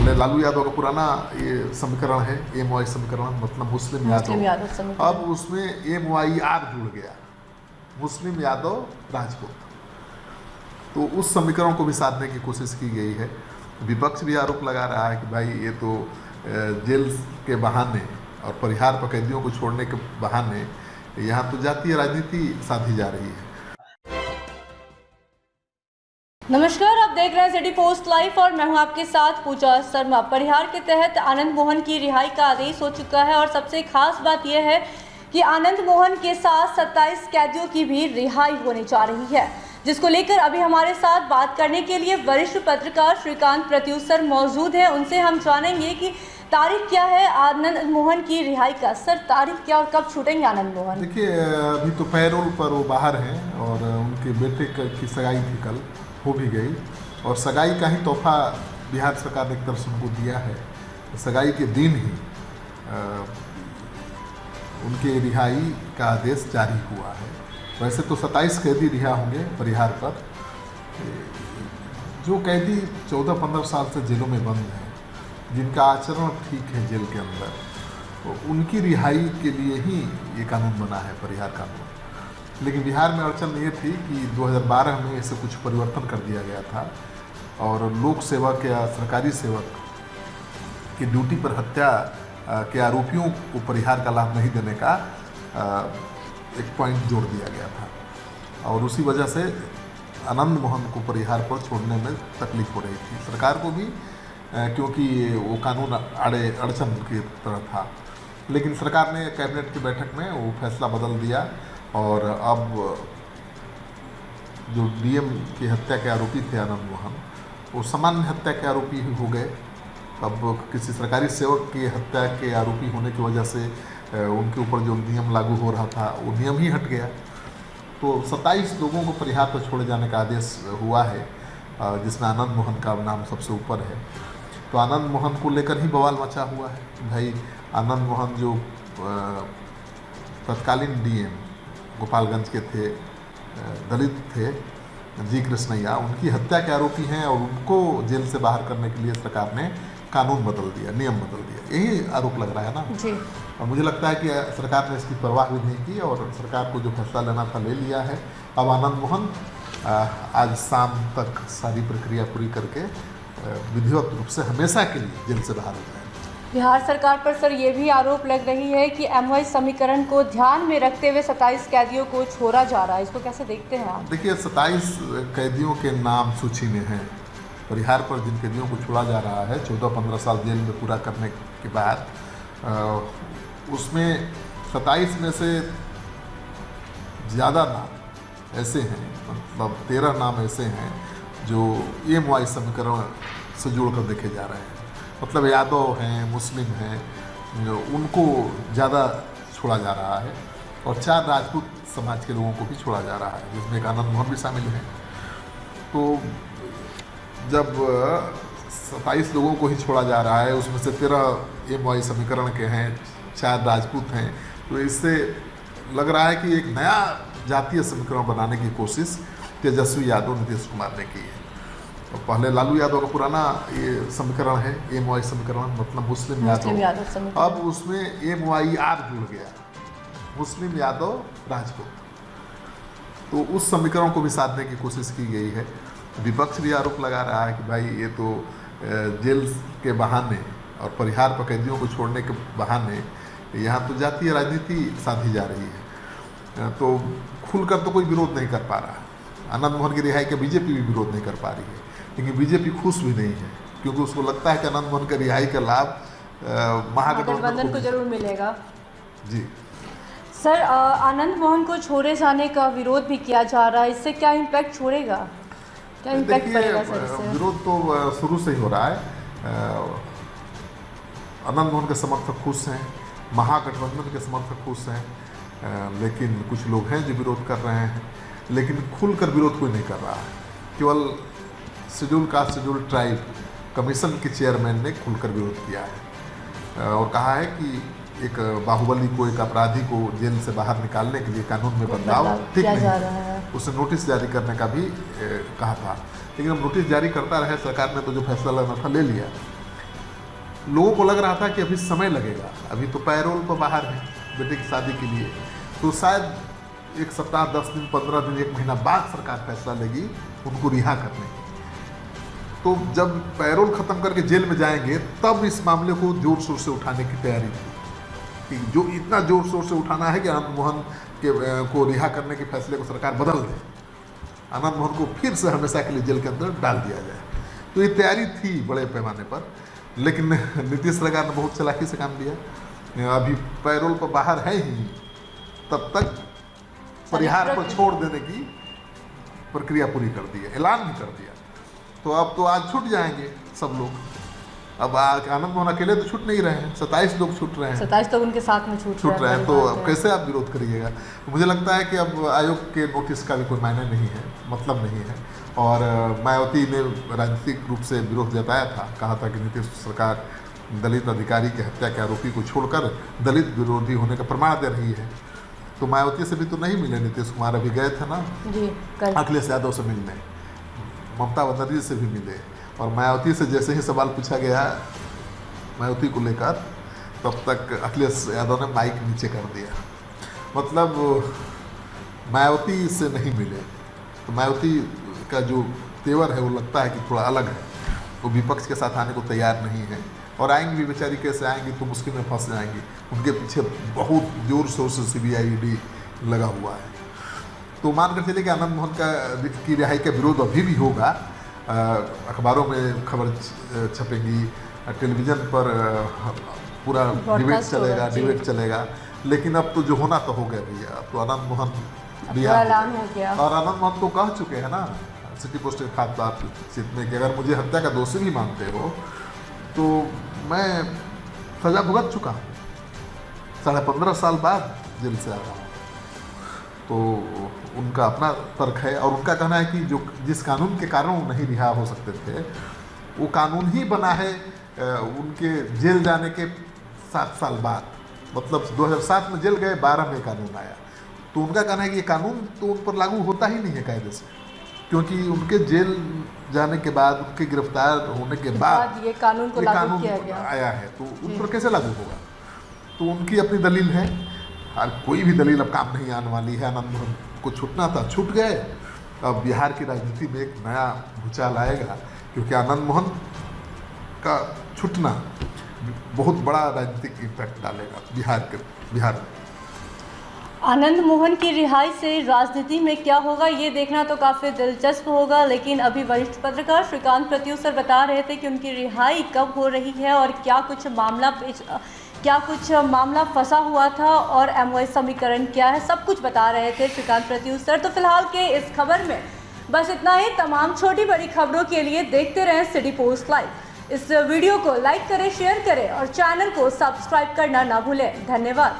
पहले लालू यादव का पुराना ये समीकरण है MY समीकरण, मतलब मुस्लिम यादव। अब उसमें MYR जुड़ गया, मुस्लिम यादव राजपूत। तो उस समीकरण को भी साधने की कोशिश की गई है। विपक्ष भी आरोप लगा रहा है कि भाई ये तो जेल के बहाने और परिहार पर कैदियों को छोड़ने के बहाने यहाँ तो जातीय राजनीति साधी जा रही है। नमस्कार, आप देख रहे हैं सिटी पोस्ट लाइव और मैं हूं आपके साथ पूजा शर्मा। परिहार के तहत आनंद मोहन की रिहाई का आदेश हो चुका है और सबसे खास बात यह है कि आनंद मोहन के साथ 27 कैदियों की भी रिहाई होने जा रही है, जिसको लेकर अभी हमारे साथ बात करने के लिए वरिष्ठ पत्रकार श्रीकांत प्रत्युष सर मौजूद हैं। उनसे हम जानेंगे कि तारीख क्या है आनंद मोहन की रिहाई का। सर, तारीख क्या और कब छूटेंगे आनंद मोहन? देखिए, अभी तो पैरोल पर वो बाहर हैं और उनके बेटे की सगाई थी, कल हो भी गई, और सगाई का ही तोहफा बिहार सरकार ने एक तरफ से उनको दिया है। सगाई के दिन ही उनके रिहाई का आदेश जारी हुआ है। वैसे तो 27 कैदी रिहा होंगे परिहार पर। जो कैदी 14-15 साल से जेलों में बंद हैं, जिनका आचरण ठीक है जेल के अंदर, तो उनकी रिहाई के लिए ही ये कानून बना है, परिहार कानून। लेकिन बिहार में अड़चन ये थी कि 2012 में इसे कुछ परिवर्तन कर दिया गया था और लोक सेवक या सरकारी सेवक की ड्यूटी पर हत्या के आरोपियों को परिहार का लाभ नहीं देने का एक पॉइंट जोड़ दिया गया था और उसी वजह से आनंद मोहन को परिहार पर छोड़ने में तकलीफ हो रही थी सरकार को भी, क्योंकि वो कानून अड़चन की तरह था। लेकिन सरकार ने कैबिनेट की बैठक में वो फैसला बदल दिया और अब जो DM की हत्या के आरोपी थे आनंद मोहन, वो सामान्य हत्या के आरोपी ही हो गए। अब किसी सरकारी सेवक की हत्या के आरोपी होने की वजह से उनके ऊपर जो नियम लागू हो रहा था वो नियम ही हट गया। तो 27 लोगों को परिहार पर छोड़े जाने का आदेश हुआ है, जिसमें आनंद मोहन का नाम सबसे ऊपर है। तो आनंद मोहन को लेकर ही बवाल मचा हुआ है। भाई, आनंद मोहन जो तत्कालीन DM गोपालगंज के थे, दलित थे, जी कृष्णैया, उनकी हत्या के आरोपी हैं और उनको जेल से बाहर करने के लिए सरकार ने कानून बदल दिया, नियम बदल दिया। यही आरोप लग रहा है ना जी। और मुझे लगता है कि सरकार ने इसकी परवाह भी नहीं की और सरकार को जो फैसला लेना था ले लिया है। अब आनंद मोहन आज शाम तक सारी प्रक्रिया पूरी करके विधिवत रूप से हमेशा के लिए जेल से बाहर हो जाएंगे। बिहार सरकार पर सर ये भी आरोप लग रही है कि MY समीकरण को ध्यान में रखते हुए 27 कैदियों को छोड़ा जा रहा है, इसको कैसे देखते हैं आप? देखिए, 27 कैदियों के नाम सूची में हैं। परिहार पर जिन कैदियों को छोड़ा जा रहा है 14-15 साल जेल में पूरा करने के बाद, उसमें 27 में से ज़्यादा नाम ऐसे हैं, मतलब 13 नाम ऐसे हैं जो MY समीकरण से जोड़कर देखे जा रहे हैं। मतलब यादव हैं, मुस्लिम हैं, उनको ज़्यादा छोड़ा जा रहा है और 4 राजपूत समाज के लोगों को भी छोड़ा जा रहा है, जिसमें एक आनंद मोहन भी शामिल हैं। तो जब 27 लोगों को ही छोड़ा जा रहा है, उसमें से 13 MY समीकरण के हैं, 4 राजपूत हैं, तो इससे लग रहा है कि एक नया जातीय समीकरण बनाने की कोशिश तेजस्वी यादव, नीतीश कुमार ने की है। तो पहले लालू यादव का पुराना ये समीकरण है MY समीकरण, मतलब मुस्लिम यादव। अब उसमें MYR जुड़ गया, मुस्लिम यादव राजपूत। तो उस समीकरण को भी साधने की कोशिश की गई है। विपक्ष भी आरोप लगा रहा है कि भाई ये तो जेल के बहाने और परिहार पर कैदियों को छोड़ने के बहाने यहाँ तो जातीय राजनीति साधी जा रही है। तो खुलकर तो कोई विरोध नहीं कर पा रहा। आनंद मोहन की रिहाई का BJP भी विरोध नहीं कर पा रही है, लेकिन BJP खुश भी नहीं है, क्योंकि उसको लगता है कि आनंद मोहन की रिहाई का लाभ महागठबंधन को जरूर मिलेगा। जी सर, आनंद मोहन को छोड़े जाने का विरोध भी किया जा रहा है, इससे क्या इम्पैक्ट छोड़ेगा, क्या इम्पैक्ट पड़ेगा सर इससे? विरोध तो शुरू से ही हो रहा है। आनंद मोहन के समर्थक खुश हैं, महागठबंधन के समर्थक खुश हैं, लेकिन कुछ लोग हैं जो विरोध कर रहे हैं, लेकिन खुलकर विरोध कोई नहीं कर रहा है। केवल schedule caste schedule tribe commission के चेयरमैन ने खुलकर विरोध किया है और कहा है कि एक बाहुबली को, एक अपराधी को जेल से बाहर निकालने के लिए कानून में बदलाव ठीक नहीं, उसे नोटिस जारी करने का भी कहा था। लेकिन अब नोटिस जारी करता रहे, सरकार ने तो जो फैसला लेना था ले लिया। लोगों को लग रहा था कि अभी समय लगेगा, अभी तो पैरोल पर बाहर है बेटे की शादी के लिए, तो शायद 1 सप्ताह 10 दिन 15 दिन 1 महीना बाद सरकार फैसला लेगी उनको रिहा करने की। तो जब पैरोल ख़त्म करके जेल में जाएंगे तब इस मामले को जोर शोर से उठाने की तैयारी थी कि जो इतना जोर शोर से उठाना है कि आनंद मोहन को रिहा करने के फैसले को सरकार बदल दे, आनंद मोहन को फिर से हमेशा के लिए जेल के अंदर डाल दिया जाए। तो ये तैयारी थी बड़े पैमाने पर, लेकिन नीतीश सरकार ने बहुत चालाकी से काम लिया। अभी पैरोल पर बाहर है ही, तब तक परिहार पर छोड़ देने की प्रक्रिया पूरी कर दी है, ऐलान भी कर दिया। तो अब तो आज छूट जाएंगे सब लोग। अब आनंद मोहन अकेले तो छूट नहीं रहे हैं, 27 लोग छूट रहे हैं, 27 तो उनके साथ में छूट रहे हैं। तो अब कैसे आप विरोध करिएगा? मुझे लगता है कि अब आयोग के नोटिस का भी कोई मायने नहीं है, मतलब नहीं है। और मायावती ने राजनीतिक रूप से विरोध जताया था, कहा था कि नीतीश सरकार दलित अधिकारी के हत्या के आरोपी को छोड़कर दलित विरोधी होने का प्रमाण दे रही है। तो मायावती से भी तो नहीं मिले नीतीश कुमार, अभी गए थे ना जी अखिलेश यादव से मिलने, ममता बनर्जी से भी मिले। और मायावती से जैसे ही सवाल पूछा गया मायावती को लेकर, तब तक अखिलेश यादव ने माइक नीचे कर दिया। मतलब मायावती से नहीं मिले, तो मायावती का जो तेवर है वो लगता है कि थोड़ा अलग है। वो विपक्ष के साथ आने को तैयार नहीं है, और आएंगी भी बेचारी, कैसे आएंगी तो मुश्किल में फंस जाएंगी। उनके पीछे बहुत जोर शोर से CBI ED लगा हुआ है। तो मान कर चलिए कि आनंद मोहन की रिहाई का विरोध अभी भी होगा, अखबारों में खबर छपेगी, टेलीविज़न पर पूरा डिबेट चलेगा। लेकिन अब तो जो होना तो हो गया भैया, अब तो आनंद मोहन ऐलान हो गया। और आनंद मोहन तो कह चुके हैं ना सिटी पोस्ट के खास बातचीत में कि अगर मुझे हत्या का दोषी भी मानते हो तो मैं सजा भुगत चुका हूँ, 15.5 साल बाद जेल से आ रहा हूँ। तो उनका अपना तर्क है, और उनका कहना है कि जो जिस कानून के कारण वो नहीं रिहा हो सकते थे, वो कानून ही बना है उनके जेल जाने के 7 साल बाद। मतलब 2007 में जेल गए, 12 में कानून आया। तो उनका कहना है कि ये कानून तो उन पर लागू होता ही नहीं है कायदे से, क्योंकि उनके जेल जाने के बाद, उनके गिरफ्तार होने के बाद ये कानून को लागू किया गया आया है, तो उन पर कैसे लागू होगा? तो उनकी अपनी दलील है, और कोई भी दलील अब काम नहीं आने वाली है। आनंद मोहन को छूटना था, छूट गए। अब बिहार की राजनीति में एक नया भूचाल आएगा, क्योंकि आनंद मोहन का छूटना बहुत बड़ा राजनीतिक इम्पैक्ट डालेगा बिहार में। आनंद मोहन की रिहाई से राजनीति में क्या होगा ये देखना तो काफ़ी दिलचस्प होगा। लेकिन अभी वरिष्ठ पत्रकार श्रीकांत प्रत्युष सर बता रहे थे कि उनकी रिहाई कब हो रही है और क्या कुछ मामला फंसा हुआ था और MOS समीकरण क्या है, सब कुछ बता रहे थे श्रीकांत प्रत्युष सर। तो फिलहाल के इस खबर में बस इतना ही। तमाम छोटी बड़ी खबरों के लिए देखते रहें सिटी पोस्ट लाइव। इस वीडियो को लाइक करें, शेयर करें और चैनल को सब्सक्राइब करना ना भूलें। धन्यवाद।